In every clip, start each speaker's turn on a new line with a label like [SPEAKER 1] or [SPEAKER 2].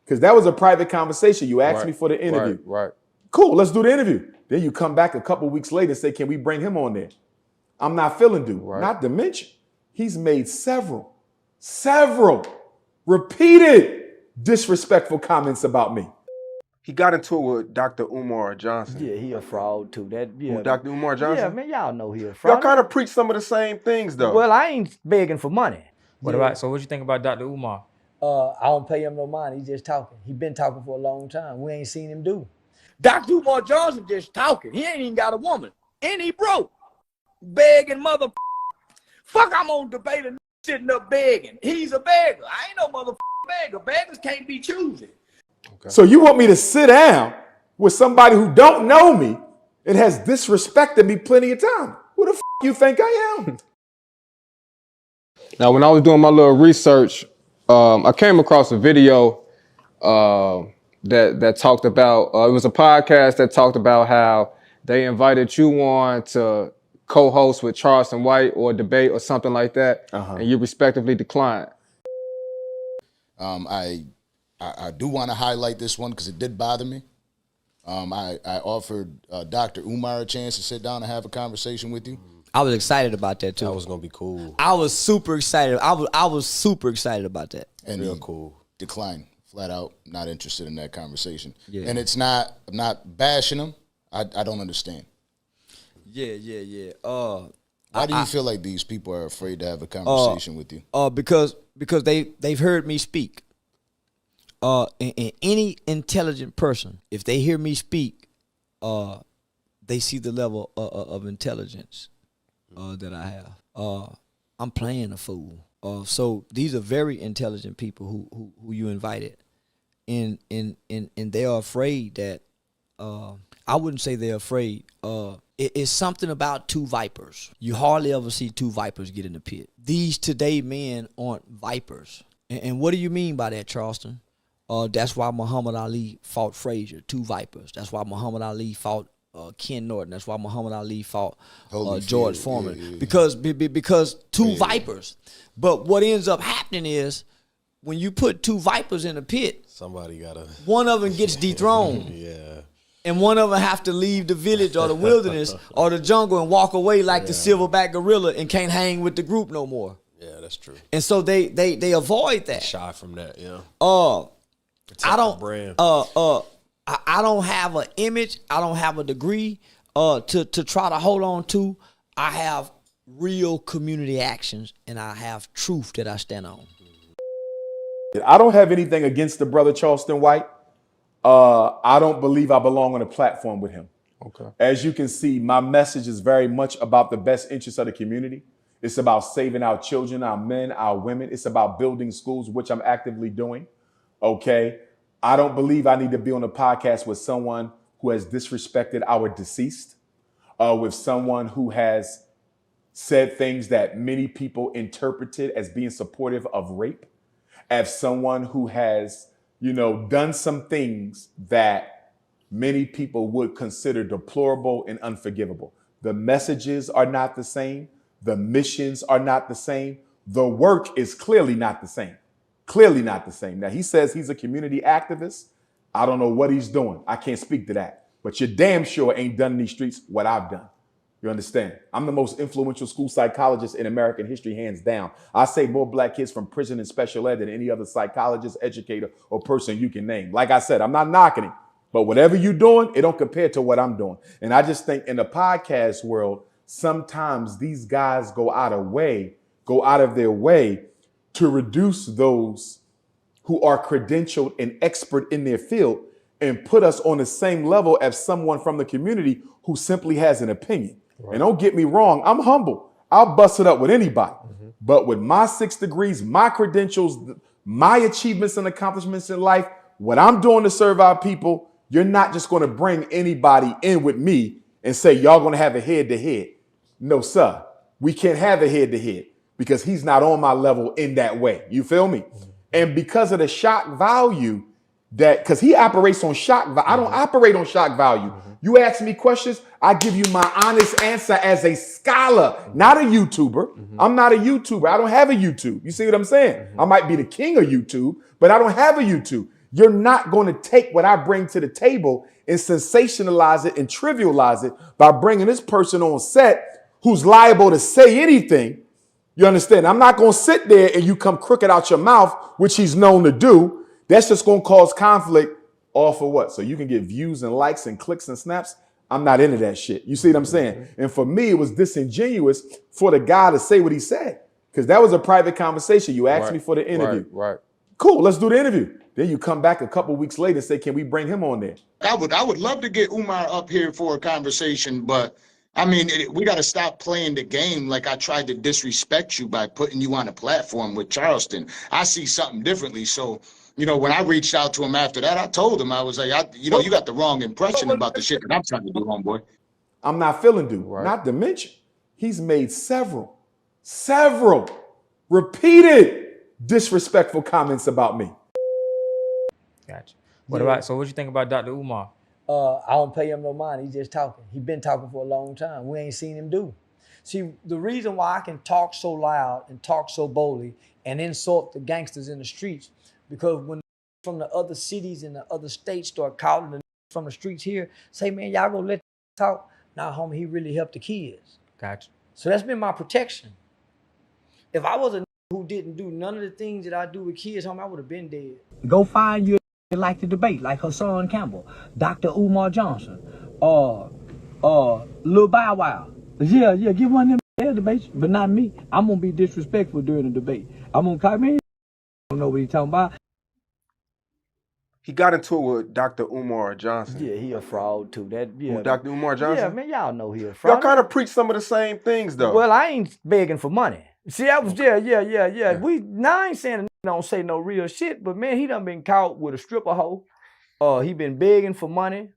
[SPEAKER 1] Because that was a private conversation. You asked me for the interview.
[SPEAKER 2] Right.
[SPEAKER 1] Cool, let's do the interview. Then you come back a couple weeks later and say, can we bring him on there? I'm not feeling dude. Right. Not to mention, he's made several repeated disrespectful comments about me.
[SPEAKER 2] He got into it with Dr. Umar Johnson.
[SPEAKER 3] Yeah, he a fraud too.
[SPEAKER 2] Dr. Umar Johnson?
[SPEAKER 3] Yeah, man, y'all know he a fraud.
[SPEAKER 2] Y'all kind of preach some of the same things, though.
[SPEAKER 3] Well, I ain't begging for money.
[SPEAKER 4] What you think about Dr. Umar?
[SPEAKER 3] I don't pay him no money. He's just talking. He been talking for a long time. We ain't seen him do. Dr. Umar Johnson just talking. He ain't even got a woman. And he broke. Begging mother. Fuck, I'm on debate and sitting up begging. He's a beggar. I ain't no mother beggar. Beggars can't be choosy.
[SPEAKER 1] Okay. So you want me to sit down with somebody who don't know me and has disrespected me plenty of time? Who the you think I am?
[SPEAKER 2] Now, when I was doing my little research, I came across a video that talked about, it was a podcast that talked about how they invited you on to co-host with Charleston White or debate or something like that, and you respectively declined.
[SPEAKER 5] I do want to highlight this one because it did bother me. I offered Dr. Umar a chance to sit down and have a conversation with you.
[SPEAKER 6] I was excited about that too.
[SPEAKER 7] That was gonna be cool.
[SPEAKER 6] I was super excited. I was super excited about that.
[SPEAKER 5] And
[SPEAKER 7] real cool.
[SPEAKER 5] Declined, flat out, not interested in that conversation. Yeah. And I'm not bashing him. I don't understand.
[SPEAKER 6] Yeah.
[SPEAKER 5] Why do you feel like these people are afraid to have a conversation with you?
[SPEAKER 6] Because they've heard me speak. And any intelligent person, if they hear me speak, they see the level of intelligence that I have. I'm playing a fool. So these are very intelligent people who you invited, and they are afraid that. I wouldn't say they're afraid. It's something about two vipers. You hardly ever see two vipers get in the pit. These today men aren't vipers. And what do you mean by that, Charleston? That's why Muhammad Ali fought Frazier, two vipers. That's why Muhammad Ali fought Ken Norton. That's why Muhammad Ali fought George Foreman. Yeah. Because two vipers. But what ends up happening is when you put two vipers in a pit,
[SPEAKER 7] somebody gotta.
[SPEAKER 6] One of them gets dethroned.
[SPEAKER 7] Yeah.
[SPEAKER 6] And one of them have to leave the village or the wilderness or the jungle and walk away like the silverback gorilla and can't hang with the group no more.
[SPEAKER 7] Yeah, that's true.
[SPEAKER 6] And so they avoid that.
[SPEAKER 7] Shy from that, yeah.
[SPEAKER 6] I don't have an image. I don't have a degree to try to hold on to. I have real community actions and I have truth that I stand on.
[SPEAKER 1] I don't have anything against the brother Charleston White. I don't believe I belong on a platform with him. Okay. As you can see, my message is very much about the best interests of the community. It's about saving our children, our men, our women. It's about building schools, which I'm actively doing. Okay. I don't believe I need to be on a podcast with someone who has disrespected our deceased, with someone who has said things that many people interpreted as being supportive of rape, as someone who has done some things that many people would consider deplorable and unforgivable. The messages are not the same. The missions are not the same. The work is clearly not the same. Clearly not the same. Now, he says he's a community activist. I don't know what he's doing. I can't speak to that. But you're damn sure ain't done in these streets what I've done. You understand? I'm the most influential school psychologist in American history, hands down. I save more black kids from prison and special ed than any other psychologist, educator, or person you can name. Like I said, I'm not knocking it, but whatever you're doing, it don't compare to what I'm doing. And I just think in the podcast world, sometimes these guys go out of their way to reduce those who are credentialed and expert in their field and put us on the same level as someone from the community who simply has an opinion. Right. And don't get me wrong, I'm humble. I'll bust it up with anybody. Mm-hmm. But with my 6 degrees, my credentials, my achievements and accomplishments in life, what I'm doing to serve our people, you're not just going to bring anybody in with me and say, y'all going to have a head-to-head. No, sir. We can't have a head-to-head because he's not on my level in that way. You feel me? Mm-hmm. And because of the shock value because he operates on shock value. I don't operate on shock value. Mm-hmm. You ask me questions, I give you my honest answer as a scholar, not a YouTuber. Mm-hmm. I'm not a YouTuber. I don't have a YouTube. You see what I'm saying? Mm-hmm. I might be the king of YouTube, but I don't have a YouTube. You're not going to take what I bring to the table and sensationalize it and trivialize it by bringing this person on set who's liable to say anything. You understand? I'm not going to sit there and you come crooked out your mouth, which he's known to do. That's just going to cause conflict. All for what? So you can get views and likes and clicks and snaps. I'm not into that shit. You see what I'm saying? And for me, it was disingenuous for the guy to say what he said, because that was a private conversation. You asked me for the interview.
[SPEAKER 2] Right.
[SPEAKER 1] Cool, let's do the interview. Then you come back a couple weeks later and say, can we bring him on there?
[SPEAKER 5] I would love to get Umar up here for a conversation, but I mean, we got to stop playing the game like I tried to disrespect you by putting you on a platform with Charleston. I see something differently. So, you know, when I reached out to him after that, I told him, I was like, you got the wrong impression about the shit that I'm trying to do, homeboy.
[SPEAKER 1] I'm not feeling due. Right. Not to mention, he's made several repeated disrespectful comments about me.
[SPEAKER 4] Gotcha. So what you think about Dr. Umar?
[SPEAKER 3] I don't pay him no mind. He just talking. He been talking for a long time. We ain't seen him do. See, the reason why I can talk so loud and talk so boldly and insult the gangsters in the streets, because when from the other cities and the other states start calling the from the streets here, say, man, y'all gonna let talk? Nah, homie, he really helped the kids.
[SPEAKER 4] Gotcha.
[SPEAKER 3] So that's been my protection. If I was a who didn't do none of the things that I do with kids, homie, I would have been dead. Go find you like to debate, like Hassan Campbell, Dr. Umar Johnson, Lil Bow Wow. Yeah, give one of them debates, but not me. I'm gonna be disrespectful during the debate. I'm gonna call me. I don't know what he's talking about.
[SPEAKER 8] He got into it with Dr. Umar Johnson.
[SPEAKER 3] Yeah, he a fraud too.
[SPEAKER 8] Dr. Umar Johnson?
[SPEAKER 3] Yeah, man, y'all know he a fraud.
[SPEAKER 8] Y'all kind of preach some of the same things, though.
[SPEAKER 3] Well, I ain't begging for money. See, I was yeah. I ain't saying a nigga don't say no real shit, but man, he done been caught with a stripper hoe. He been begging for money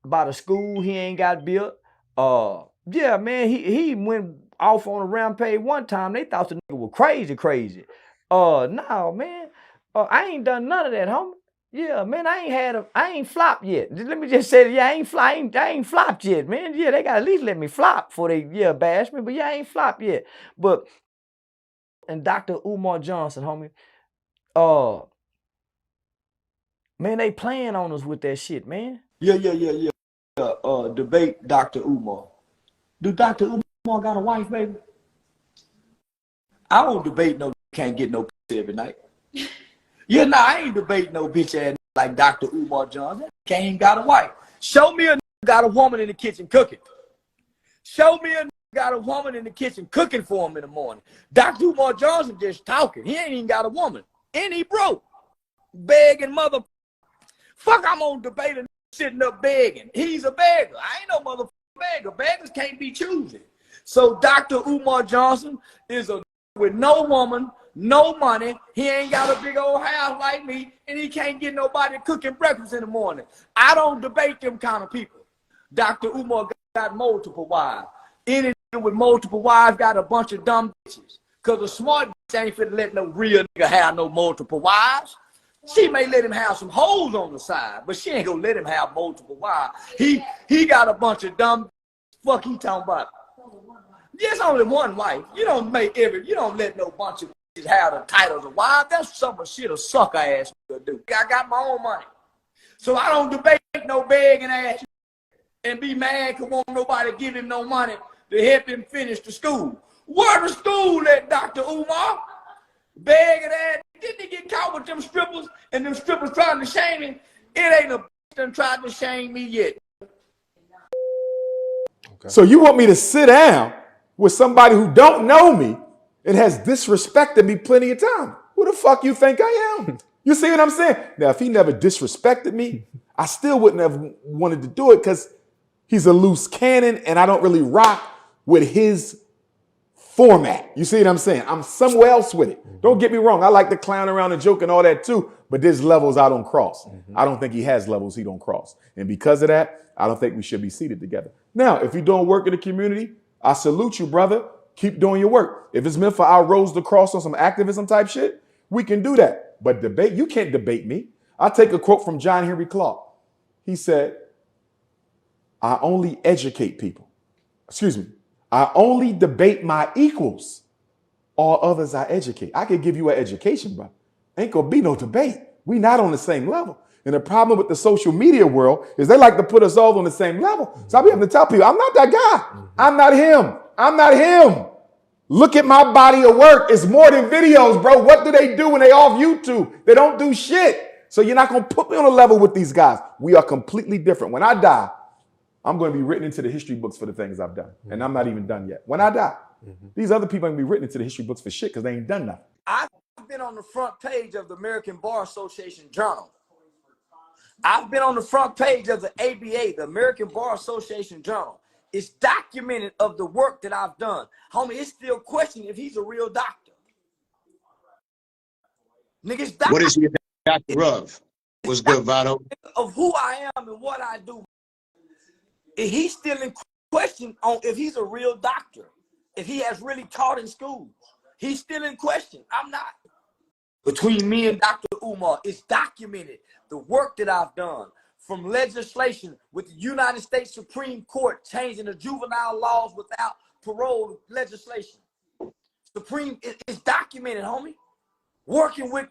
[SPEAKER 3] about a school he ain't got built. Yeah, man, he went off on a rampage one time. They thought the nigga was crazy. No, man, I ain't done none of that, homie. Yeah, man, I ain't flopped yet. Let me just say that, I ain't flopped yet, man. Yeah, they gotta at least let me flop before they bash me, but I ain't flopped yet. But and Dr. Umar Johnson, homie, man, they playing on us with that shit, man. Yeah. Debate Dr. Umar. Do Dr. Umar got a wife, baby? I don't debate no can't get no pussy every night. Yeah, nah, I ain't debating no bitch ass like Dr. Umar Johnson. Can't even got a wife. Show me a got a woman in the kitchen cooking. Show me a got a woman in the kitchen cooking for him in the morning. Dr. Umar Johnson just talking. He ain't even got a woman. And he broke. Begging mother. Fuck, I'm on debate and sitting up begging. He's a beggar. I ain't no motherfucking beggar. Beggars can't be choosy. So Dr. Umar Johnson is a with no woman, no money. He ain't got a big old house like me, and he can't get nobody cooking breakfast in the morning. I don't debate them kind of people. Dr. Umar got multiple wives. Any nigga with multiple wives got a bunch of dumb bitches. Because a smart bitch ain't finna let no real nigga have no multiple wives. She may let him have some hoes on the side, but she ain't gonna let him have multiple wives. He got a bunch of dumb. Fuck he talking about? There's only one wife. You don't let no bunch of bitches have the titles of wife. That's some of shit a sucker ass nigga do. I got my own money. So I don't debate no begging ass and be mad because won't nobody give him no money to help him finish the school. Where the school at, Dr. Umar? Begging ass. Didn't he get caught with them strippers and them strippers trying to shame him? It ain't a bitch done tried to shame me yet.
[SPEAKER 1] Okay. So you want me to sit down with somebody who don't know me and has disrespected me plenty of time? Who the fuck you think I am? You see what I'm saying? Now, if he never disrespected me, I still wouldn't have wanted to do it because he's a loose cannon and I don't really rock with his format. You see what I'm saying? I'm somewhere else with it. Don't get me wrong. I like to clown around and joke and all that too, but there's levels I don't cross. I don't think he has levels he don't cross. And because of that, I don't think we should be seated together. Now, if you're doing work in the community, I salute you, brother. Keep doing your work. If it's meant for our roads to cross on some activism type shit, we can do that. But debate, you can't debate me. I'll take a quote from John Henry Clark. He said, I only educate people. I only debate my equals. All others I educate. I could give you an education, bro. Ain't gonna be no debate. We not on the same level. And the problem with the social media world is they like to put us all on the same level. So I be having to tell people, I'm not that guy. I'm not him. I'm not him. Look at my body of work. It's more than videos, bro. What do they do when they off YouTube? They don't do shit. So you're not going to put me on a level with these guys. We are completely different. When I die, I'm going to be written into the history books for the things I've done. And I'm not even done yet. When I die, these other people are going to be written into the history books for shit because they ain't done nothing.
[SPEAKER 3] I've been on the front page of the American Bar Association Journal. I've been on the front page of the ABA, the American Bar Association Journal. It's documented of the work that I've done. Homie, it's still questioning if he's a real doctor. Niggas,
[SPEAKER 5] What is he a doctor of? What's good, Vado?
[SPEAKER 3] Of who I am and what I do. He's still in question on if he's a real doctor, if he has really taught in schools. He's still in question. I'm not. Between me and Dr. Umar, it's documented the work that I've done, from legislation with the United States Supreme Court changing the juvenile laws without parole legislation. Supreme, it's documented, homie. Working with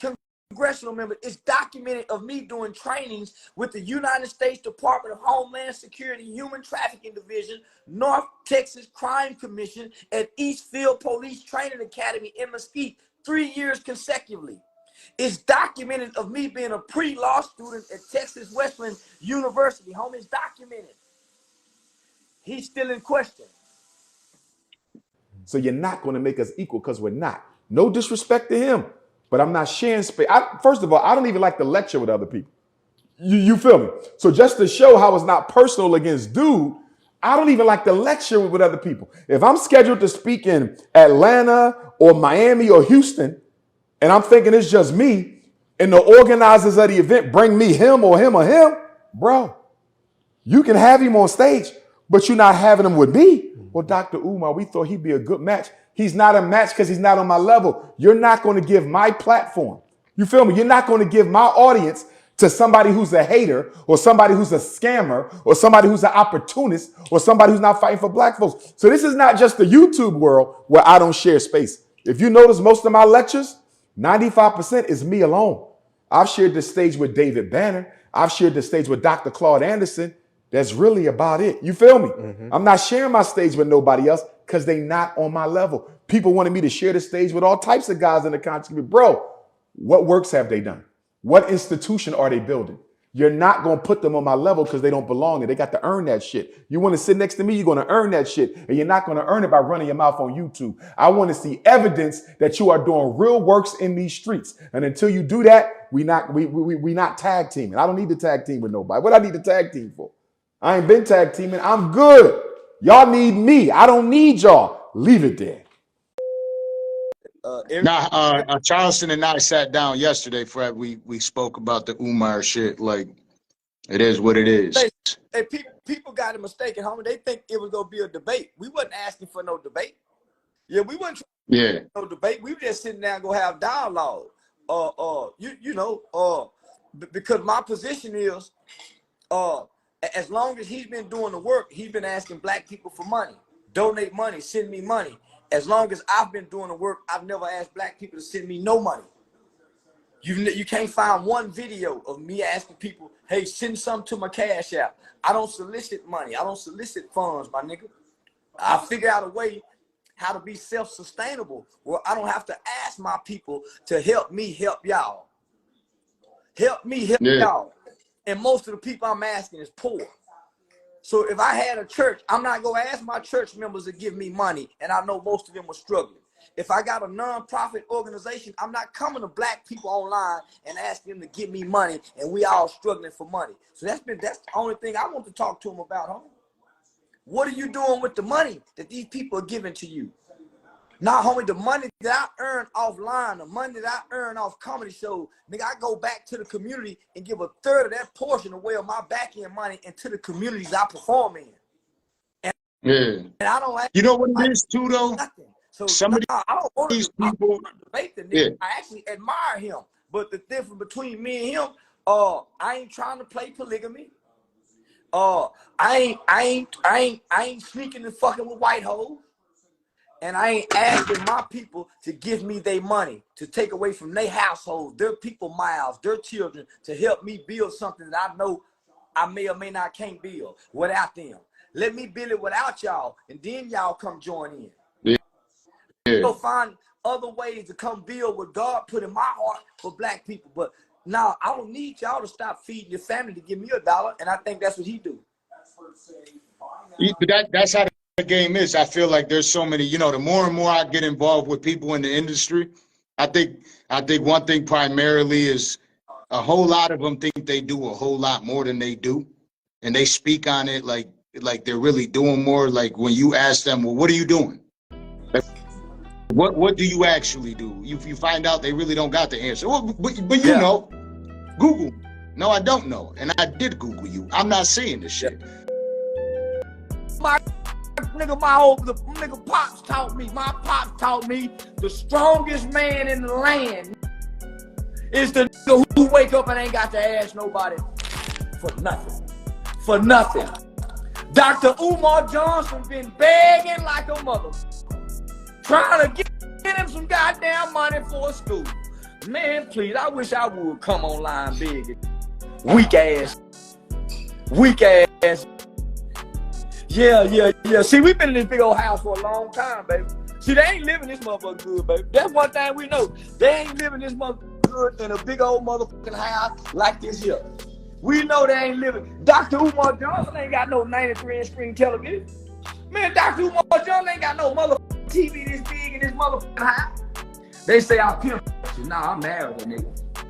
[SPEAKER 3] congressional members, it's documented of me doing trainings with the United States Department of Homeland Security Human Trafficking Division, North Texas Crime Commission, and Eastfield Police Training Academy in Mesquite, 3 years consecutively. It's documented of me being a pre-law student at Texas Wesleyan University. Homie, it's documented. He's still in question.
[SPEAKER 1] So you're not going to make us equal because we're not. No disrespect to him, but I'm not sharing space. First of all, I don't even like to lecture with other people. You feel me? So just to show how it's not personal against dude, I don't even like to lecture with other people. If I'm scheduled to speak in Atlanta or Miami or Houston, and I'm thinking it's just me, and the organizers of the event bring me him or him or him, bro, you can have him on stage, but you're not having him with me. Well, Dr. Umar, we thought he'd be a good match. He's not a match because he's not on my level. You're not going to give my platform. You feel me? You're not going to give my audience to somebody who's a hater or somebody who's a scammer or somebody who's an opportunist or somebody who's not fighting for black folks. So this is not just the YouTube world where I don't share space. If you notice most of my lectures, 95% is me alone. I've shared the stage with David Banner. I've shared the stage with Dr. Claude Anderson. That's really about it. You feel me? I'm not sharing my stage with nobody else because they not on my level. People wanted me to share the stage with all types of guys in the conscious community. Bro, what works have they done? What institution are they building? You're not going to put them on my level because they don't belong there. They got to earn that shit. You want to sit next to me, you're going to earn that shit. And you're not going to earn it by running your mouth on YouTube. I want to see evidence that you are doing real works in these streets. And until you do that, we not tag teaming. I don't need to tag team with nobody. What I need to tag team for? I ain't been tag teaming. I'm good. Y'all need me. I don't need y'all. Leave it there.
[SPEAKER 5] Charleston and I sat down yesterday, Fred. We spoke about the Umar shit. Like, it is what it is.
[SPEAKER 3] Hey, people got it mistaken, homie. They think it was gonna be a debate. We wasn't asking for no debate. Yeah, we wasn't trying no debate. We were just sitting down go have dialogue. Because my position is, as long as he's been doing the work, he's been asking black people for money, donate money, send me money. As long as I've been doing the work, I've never asked black people to send me no money. You can't find one video of me asking people, hey, send some to my Cash App. I don't solicit money. I don't solicit funds, my nigga. I figure out a way how to be self-sustainable where I don't have to ask my people to help me help y'all. Help me help y'all. And most of the people I'm asking is poor. So if I had a church, I'm not going to ask my church members to give me money, and I know most of them are struggling. If I got a nonprofit organization, I'm not coming to black people online and asking them to give me money, and we all struggling for money. So that's the only thing I want to talk to them about, homie. What are you doing with the money that these people are giving to you? Nah, homie, the money that I earn offline, the money that I earn off comedy shows, nigga, I go back to the community and give a third of that portion away of my back end money into the communities I perform in. And I don't like,
[SPEAKER 5] you know what it is too, though?
[SPEAKER 3] Nothing. So
[SPEAKER 5] some of
[SPEAKER 3] I don't want
[SPEAKER 5] these
[SPEAKER 3] to
[SPEAKER 5] people
[SPEAKER 3] debate the nigga. I actually admire him. But the difference between me and him, I ain't trying to play polygamy. I ain't sneaking and fucking with white hoes. And I ain't asking my people to give me their money, to take away from their households, their people miles, their children, to help me build something that I know I may or may not can't build without them. Let me build it without y'all, and then y'all come join in.
[SPEAKER 5] Yeah.
[SPEAKER 3] Go find other ways to come build what God put in my heart for black people. But now I don't need y'all to stop feeding your family to give me $1, and I think that's what he do.
[SPEAKER 5] But that's how the game is. I feel like there's so many, you know, the more and more I get involved with people in the industry, I think one thing primarily is a whole lot of them think they do a whole lot more than they do. And they speak on it like they're really doing more. Like when you ask them, well, what are you doing? Like, what do you actually do? You find out they really don't got the answer. Well, but you know, Google. No, I don't know. And I did Google you. I'm not saying this shit.
[SPEAKER 3] My pops taught me. My pops taught me the strongest man in the land is the nigga who wake up and ain't got to ask nobody for nothing. For nothing. Dr. Umar Johnson been begging like a mother, trying to get him some goddamn money for a school. Man, please, I wish I would come online big. Weak ass. Yeah. See, we've been in this big old house for a long time, baby. See, they ain't living this motherfucker good, baby. That's one thing we know. They ain't living this motherfucker good in a big old motherfucking house like this here. We know they ain't living. Dr. Umar Johnson ain't got no 93-inch screen television. Man, Dr. Umar Johnson ain't got no motherfucking TV this big in this motherfucking house. They say I pimp. Nah, I'm married, nigga.